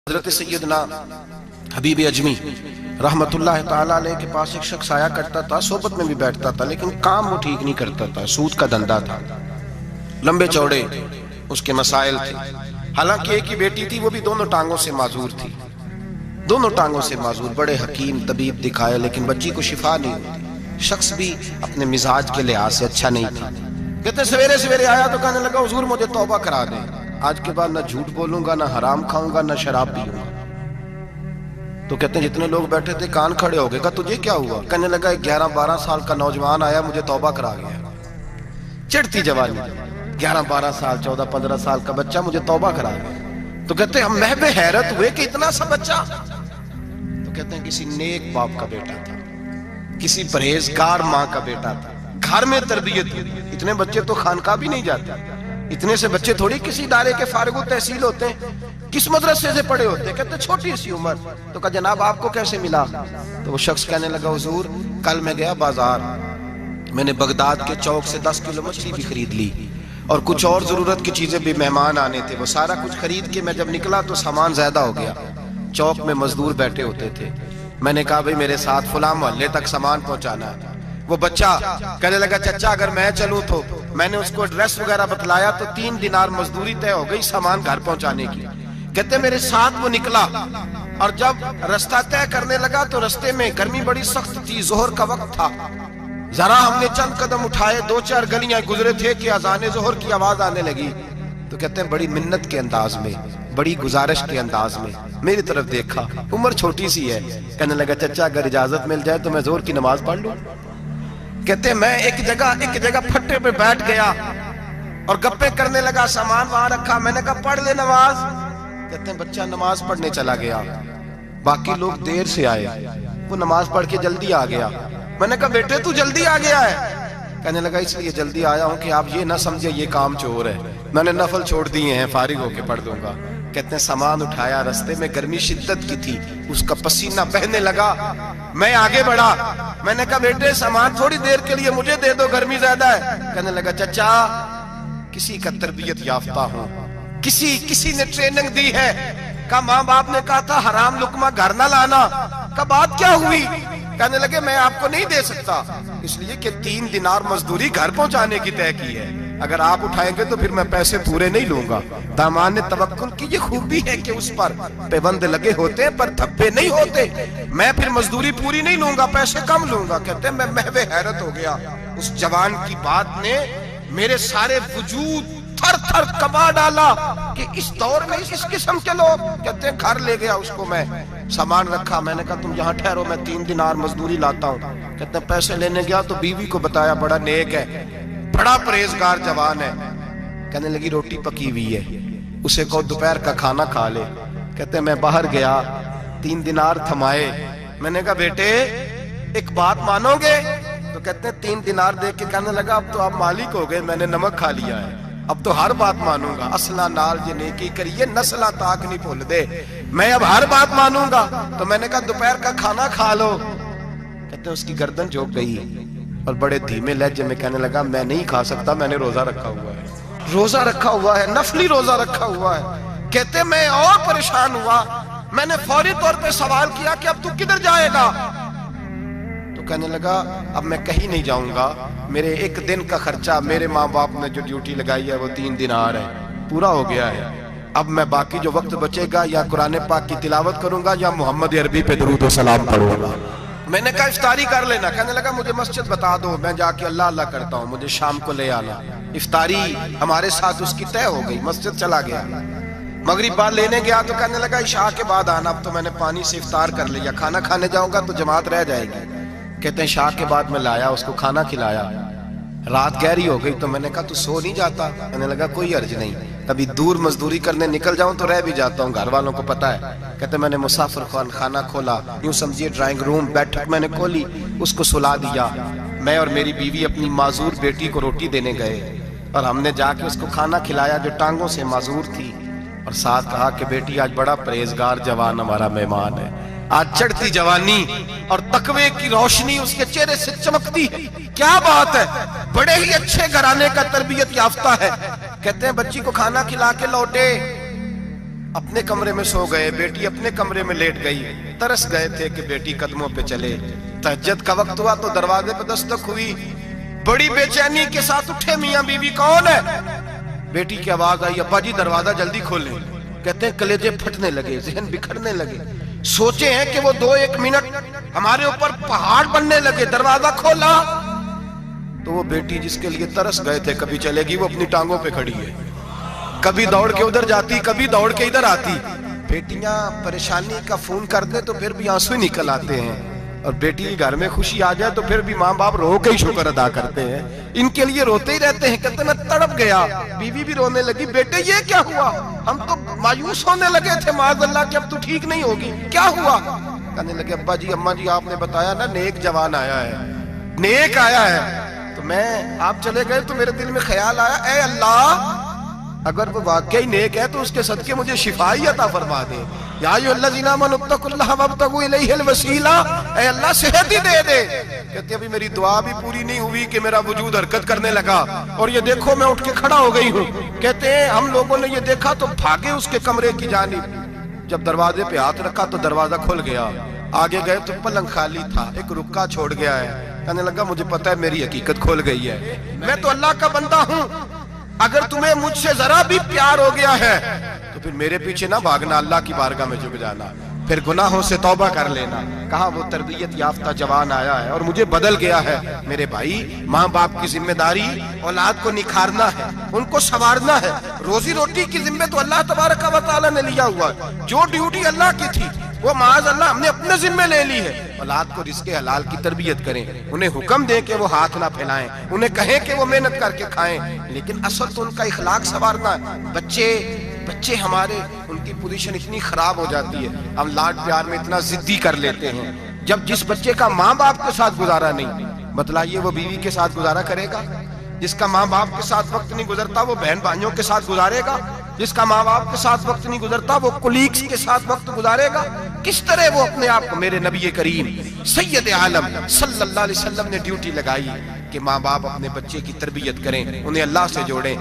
حضرت سیدنا حبیب اجمی رحمت اللہ تعالیٰ علیہ کے پاس ایک شخص آیا کرتا تھا، صحبت میں بھی بیٹھتا تھا، لیکن کام وہ ٹھیک نہیں کرتا تھا، سود کا دھندا تھا، لمبے چوڑے اس کے مسائل تھے۔ حالانکہ ایک ہی بیٹی تھی، وہ بھی دونوں ٹانگوں سے معذور تھی، دونوں ٹانگوں سے معذور، بڑے حکیم طبیب دکھائے لیکن بچی کو شفا نہیں ہوتی۔ شخص بھی اپنے مزاج کے لحاظ سے اچھا نہیں تھا۔ کہتے سویرے سویرے آیا تو کہنے لگا حضور مجھے توبہ کرا دیں، آج کے بعد نہ جھوٹ بولوں گا، نہ حرام کھاؤں گا، نہ شراب پیوں گا۔ تو کہتے ہیں جتنے لوگ بیٹھے تھے کان کھڑے ہو گئے، کہا تجھے کیا ہوا؟ کہنے لگا 11-12 سال کا نوجوان آیا مجھے توبہ کرا گیا، چڑھتی جوانی، 11-12 سال 14-15 سال کا بچہ مجھے توبہ کرا گیا۔ تو کہتے ہیں ہم محو حیرت ہوئے کہ اتنا سا بچہ۔ تو کہتے ہیں کسی نیک باپ کا بیٹا تھا، کسی پرہیزگار ماں کا بیٹا تھا، گھر میں تربیت ہوئی۔ اتنے بچے تو خانقاہ بھی نہیں جاتے، اتنے سے بچے تھوڑی کسی ادارے کے فارغ التحصیل ہوتے ہیں، کس مدرسے سے پڑھے ہوتے ہیں؟ کہتے چھوٹی سی عمر۔ تو کہا جناب آپ کو کیسے ملا؟ تو وہ شخص کہنے لگا حضور کل میں گیا بازار، میں نے بغداد کے چوک سے 10 کلو مچھلی بھی خرید لی اور کچھ اور ضرورت کی چیزیں بھی، مہمان آنے تھے، وہ سارا کچھ خرید کے میں جب نکلا تو سامان زیادہ ہو گیا۔ چوک میں مزدور بیٹھے ہوتے تھے، میں نے کہا بھئی میرے ساتھ فلاں محلے تک سامان پہنچانا ہے۔ وہ بچہ کہنے لگا چچا اگر میں چلوں تو، میں نے اس کو ایڈریس وغیرہ بتلایا تو 3 دینار مزدوری طے ہو گئی سامان گھر پہنچانے کی۔ کہتے میرے ساتھ وہ نکلا اور جب رستہ طے کرنے لگا تو رستے میں گرمی بڑی سخت تھی، ظہر کا وقت تھا، ذرا ہم نے چند قدم اٹھائے، 2-4 گلیاں گزرے تھے کہ اذان ظہر کی آواز آنے لگی۔ تو کہتے ہیں بڑی منت کے انداز میں، بڑی گزارش کے انداز میں میری طرف دیکھا، عمر چھوٹی سی ہے، کہنے لگا چچا اگر اجازت مل جائے تو میں ظہر کی نماز پڑھ لوں۔ کہتے ہیں میں ایک جگہ پھٹے پہ بیٹھ گیا اور گپے کرنے لگا، سامان وہاں رکھا، میں نے کہا پڑھ لے نماز۔ کہتے ہیں بچہ نماز پڑھنے چلا گیا، باقی لوگ دیر سے آئے، وہ نماز پڑھ کے جلدی آ گیا۔ میں نے کہا بیٹے تو جلدی آ گیا ہے؟ کہنے لگا اس لیے جلدی آیا ہوں کہ آپ یہ نہ سمجھے یہ کام چور ہے، میں نے نفل چھوڑ دیے ہیں، فارغ ہو کے پڑھ دوں گا۔ کہتے ہیں سامان اٹھایا، رستے میں گرمی شدت کی تھی، اس کا پسینہ بہنے لگا، میں آگے بڑھا، میں نے کہا بیٹے سامان تھوڑی دیر کے لیے مجھے دے دو، گرمی زیادہ ہے۔ کہنے لگا چچا کسی کا تربیت یافتہ ہوں، کسی نے ٹریننگ دی ہے، کہا ماں باپ نے کہا تھا حرام لقمہ گھر نہ لانا، کہا بات کیا ہوئی؟ کہنے لگے میں آپ کو نہیں دے سکتا، اس لیے کہ 3 دینار مزدوری گھر پہنچانے کی طے کی ہے، اگر آپ اٹھائیں گے تو پھر میں پیسے پورے نہیں لوں گا۔ دامان توکل کی یہ خوبی ہے کہ اس پر پیبند لگے ہوتے ہیں پر دھبے نہیں ہوتے، میں پھر مزدوری پوری نہیں لوں گا، پیسے کم لوں گا۔ کہتے ہیں میں محو حیرت ہو گیا، اس جوان کی بات نے میرے سارے وجود تھر تھر کبا ڈالا کہ اس دور میں اس قسم کے لوگ۔ کہتے ہیں گھر لے گیا اس کو، میں سامان رکھا، میں نے کہا تم یہاں ٹھہرو میں 3 دینار مزدوری لاتا ہوں۔ کہتے ہیں پیسے لینے گیا تو بیوی کو بتایا، بڑا نیک ہے، بڑا پرہیزگار جوان ہے۔ کہنے لگی روٹی پکی ہوئی ہے، اسے کہو دوپہر کا کھانا کھا لے۔ کہتے ہیں میں باہر گیا، 3 دینار تھمائے، میں نے کہا بیٹے ایک بات مانو گے؟ تو کہتے ہیں 3 دینار دے کے کہنے لگا اب تو آپ مالک ہو گئے، میں نے نمک کھا لیا ہے، اب تو ہر بات مانوں گا، اصلہ نال یہ نیکی کریے نسلہ تاک نہیں بھول دے، میں اب ہر بات مانوں گا۔ تو میں نے کہا دوپہر کا کھانا کھا لو۔ کہتے ہیں اس کی گردن جھک گئی اور بڑے دھیمے لہجے میں کہنے لگا میں نہیں کھا سکتا، میں نے روزہ رکھا ہوا ہے، روزہ رکھا ہوا ہے، نفلی روزہ رکھا ہوا ہے۔ کہتے میں اور پریشان ہوا، میں نے فوری طور پہ سوال کیا کہ اب تو کدھر جائے گا؟ تو کہنے لگا اب میں کہیں نہیں جاؤں گا، میرے 1 دن کا خرچہ میرے ماں باپ نے جو ڈیوٹی لگائی ہے وہ 3 دینار ہے، پورا ہو گیا ہے، اب میں باقی جو وقت بچے گا یا قرآن پاک کی تلاوت کروں گا یا محمد عربی پہ درود و سلام پڑھوں گا۔ میں نے کہا افطاری کر لینا۔ کہنے لگا مجھے مسجد بتا دو، میں جا کے اللہ اللہ کرتا ہوں، مجھے شام کو لے آنا۔ افطاری ہمارے ساتھ اس کی طے ہو گئی، مسجد چلا گیا، مغرب بعد لینے گیا تو کہنے لگا عشاء کے بعد آنا، اب تو میں نے پانی سے افطار کر لیا، کھانا کھانے جاؤں گا تو جماعت رہ جائے گی۔ کہتے ہیں عشاء کے بعد میں لایا، اس کو کھانا کھلایا، رات گہری ہو گئی تو میں نے کہا تو سو نہیں جاتا؟ کہنے لگا کوئی عرض نہیں، کبھی دور مزدوری کرنے نکل جاؤں تو رہ بھی جاتا ہوں، گھر والوں کو پتا ہے۔ کہتے میں نے مسافر خانہ کھولا، یوں سمجھیے ڈرائنگ روم بیٹھک میں نے کھولی، اس کو سلا دیا، میں اور میری بیوی اپنی معذور بیٹی کو روٹی دینے گئے اور ہم نے جا کے اس کو کھانا کھلایا جو ٹانگوں سے معذور تھی، اور ساتھ کہا کہ بیٹی آج بڑا پرہیزگار جوان ہمارا مہمان ہے، آج چڑھتی جوانی اور تقوی کی روشنی اس کے چہرے سے چمکتی ہے، کیا بات ہے، بڑے ہی اچھے گھرانے کا تربیت یافتہ ہے۔ کہتے ہیں بچی کو کھانا کھلا کے لوٹے، اپنے کمرے میں سو گئے، بیٹی اپنے کمرے میں لیٹ گئی، ترس گئے تھے کہ بیٹی قدموں پہ چلے۔ تہجد کا وقت ہوا تو دروازے پہ دستک ہوئی، بڑی بے چینی کے ساتھ اٹھے میاں بیوی، کون ہے؟ بیٹی کی آواز آئی، ابا جی دروازہ جلدی کھولیں۔ کہتے ہیں کلیجے پھٹنے لگے، ذہن بکھرنے لگے، سوچے ہیں کہ وہ 2-1 منٹ ہمارے اوپر پہاڑ بننے لگے۔ دروازہ کھولا تو وہ بیٹی جس کے لیے ترس گئے تھے کبھی چلے گی، وہ اپنی ٹانگوں پہ کھڑی ہے، کبھی دوڑ کے ادھر جاتی، کبھی دوڑ کے ادھر آتی۔ بیٹیاں پریشانی کا فون کر دیں تو پھر بھی آنسو نکل آتے ہیں، اور بیٹی کے گھر میں خوشی آ جائے تو پھر بھی ماں باپ رو کے ہی شکر ادا کرتے ہیں۔ ان کے لیے روتے ہی رہتے ہیں، کہتے میں تڑپ گیا۔ بیوی بھی رونے لگی، بیٹے یہ کیا ہوا؟ ہم تو مایوس ہونے لگے تھے معاذ اللہ کہ اب تو ٹھیک نہیں ہوگی، کیا ہوا؟ کہنے لگے ابا جی اماں جی آپ نے بتایا نا نیک جوان آیا ہے، نیک آیا ہے، تو میں آپ چلے گئے تو میرے دل میں خیال آیا اے اللہ اگر وہ واقعی نیک ہے تو اس کے صدقے مجھے شفا ہی عطا فرما دے۔ یا ایھا الذین آمنوا اتقوا اللہ وابتغوا الیہ الوسیلہ، اے اللہ صحت ہی دے دے۔ کہتے ابھی میری دعا بھی پوری نہیں ہوئی کہ میرا وجود حرکت کرنے لگا، اور یہ دیکھو میں اٹھ کے کھڑا ہو گئی ہوں۔ کہتے ہیں ہم لوگوں نے یہ دیکھا تو بھاگے اس کے کمرے کی جانب، جب دروازے پہ ہاتھ رکھا تو دروازہ کھل گیا، آگے گئے تو پلنگ خالی تھا، ایک رکا چھوڑ گیا ہے۔ کہنے لگا مجھے پتا ہے میری حقیقت کھول گئی ہے، میں تو اللہ کا بندہ ہوں، اگر تمہیں مجھ سے ذرا بھی پیار ہو گیا ہے تو پھر میرے پیچھے نہ بھاگنا، اللہ کی بارگاہ میں جھک جانا، پھر گناہوں سے توبہ کر لینا۔ کہا وہ تربیت یافتہ جوان آیا ہے اور مجھے بدل گیا ہے۔ میرے بھائی ماں باپ کی ذمہ داری اولاد کو نکھارنا ہے، ان کو سنوارنا ہے، روزی روٹی کی ذمہ تو اللہ تبارک و تعالیٰ نے لیا ہوا ہے، جو ڈیوٹی اللہ کی تھی وہ معاذ اللہ ہم نے اپنے ذمہ لے لی ہے۔ اولاد کو رزق حلال کی تربیت کریں، انہیں حکم دیں کہ وہ ہاتھ نہ پھیلائیں، انہیں کہیں کہ وہ محنت کر کے کھائیں، لیکن اصل تو ان کا اخلاق سنوارنا ہے۔ بچے ہمارے ان کی پوزیشن اتنی خراب ہو جاتی ہے، ہم لاڈ پیار میں اتنا ضدی کر لیتے ہیں، جب جس بچے کا ماں باپ کے ساتھ گزارا نہیں، بتلائیے وہ بیوی کے ساتھ گزارا کرے گا؟ جس کا ماں باپ کے ساتھ وقت نہیں گزرتا وہ بہن بھائیوں کے ساتھ گزارے گا؟ جس کا ماں باپ کے ساتھ وقت نہیں گزرتا وہ کولیگز کے ساتھ وقت گزارے گا؟ کس طرح وہ اپنے آپ کو، میرے نبی کریم سید عالم صلی اللہ علیہ وسلم نے ڈیوٹی لگائی کہ ماں باپ اپنے بچے کی تربیت کریں، انہیں اللہ سے جوڑیں۔